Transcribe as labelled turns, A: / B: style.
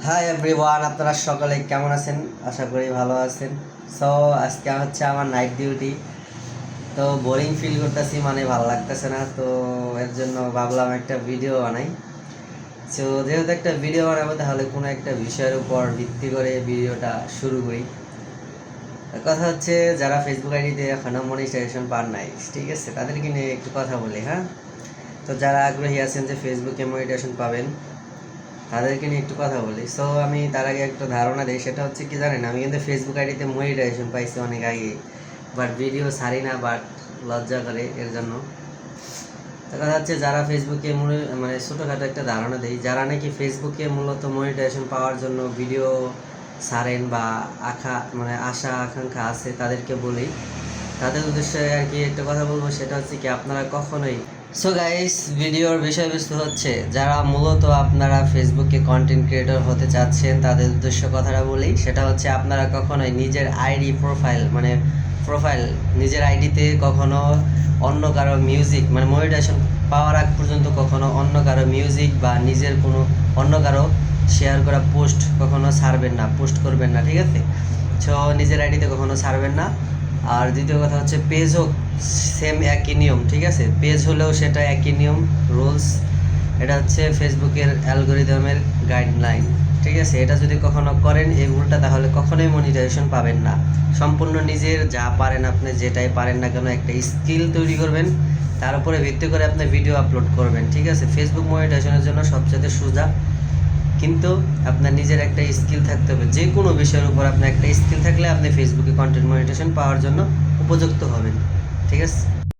A: Hi everyone, আপনারা সকলে কেমন আছেন? আশা করি ভালো আছেন। সো আজকে হচ্ছে আমার নাইট ডিউটি। তো বোরিং ফিল করতেছি, মানে ভালো লাগতেছে না। তো এর জন্য ভাবলাম একটা ভিডিও বানাই। সো যেহেতু একটা ভিডিও বানাবো, তাহলে কোনো একটা বিষয়ের উপর ভিত্তি করে ভিডিওটা শুরু করি। কথা হচ্ছে, যারা ফেসবুক আইডিতে এখনও মনিটাইজেশন পান নাই, ঠিক আছে, তাদেরকে নিয়ে একটু কথা বলি। হ্যাঁ, তো যারা আগ্রহী আছেন যে ফেসবুকে মনিটাইজেশন পাবেন, তাদেরকে নিয়ে একটু কথা বলি। সো আমি তার আগে একটা ধারণা দিই, সেটা হচ্ছে কি জানেন, আমি কিন্তু ফেসবুক আইডিতে মনিটাইজেশন পাইছি অনেক আগে, বাট ভিডিও ছাড়ি না, বাট লজ্জা করে এর জন্য। তো কথা হচ্ছে, যারা ফেসবুকে মানে ছোটোখাটো একটা ধারণা দিই, যারা নাকি ফেসবুকে মূলত মনিটাইজেশন পাওয়ার জন্য ভিডিও ছাড়েন বা আশা আকাঙ্ক্ষা আছে, তাদেরকে বলি, তাদের উদ্দেশ্যে আর কি একটা কথা বলবো। সেটা হচ্ছে কি, আপনারা কখনোই, সো গাইস, ভিডিওর বিষয়বস্তু হচ্ছে, যারা মূলত আপনারা ফেসবুকে কন্টেন্ট ক্রিয়েটর হতে চাচ্ছেন, তাদের উদ্দেশ্য কথাটা বলি। সেটা হচ্ছে, আপনারা কখনোই নিজের আইডি প্রোফাইল নিজের আইডিতে কখনো অন্য কারো মিউজিক, মানে মনিটাইজেশন পাওয়ার আগ পর্যন্ত কখনো অন্য কারো মিউজিক বা নিজের কোনো অন্য কারো শেয়ার করা পোস্ট কখনো ছাড়বেন না, পোস্ট করবেন না, ঠিক আছে? সো নিজের আইডিতে কখনো ছাড়বেন না। আর দ্বিতীয় কথা হচ্ছে, পেজ হোক, সেম একই নিয়ম, ঠিক আছে? পেজ হলেও সেটা একই নিয়ম, রুলস। এটা হচ্ছে ফেসবুকের অ্যালগোরিদমের গাইডলাইন, ঠিক আছে? এটা যদি কখনো করেন এই ভুলটা, তাহলে কখনোই মনিটাইজেশন পাবেন না। সম্পূর্ণ নিজের যা পারেন, আপনি যেটাই পারেন না কেন, একটা স্কিল তৈরি করবেন, তার উপরে ভিত্তি করে আপনি ভিডিও আপলোড করবেন, ঠিক আছে? ফেসবুক মনিটাইজেশনের জন্য সবচেয়ে সোজা, কিন্তু আপনার নিজের একটা স্কিল থাকতে হবে। যে কোনো বিষয়ের উপর আপনার একটা স্কিল থাকলে আপনি ফেসবুকে কন্টেন্ট মনিটাইজেশন পাওয়ার জন্য উপযুক্ত হবেন, ঠিক আছে?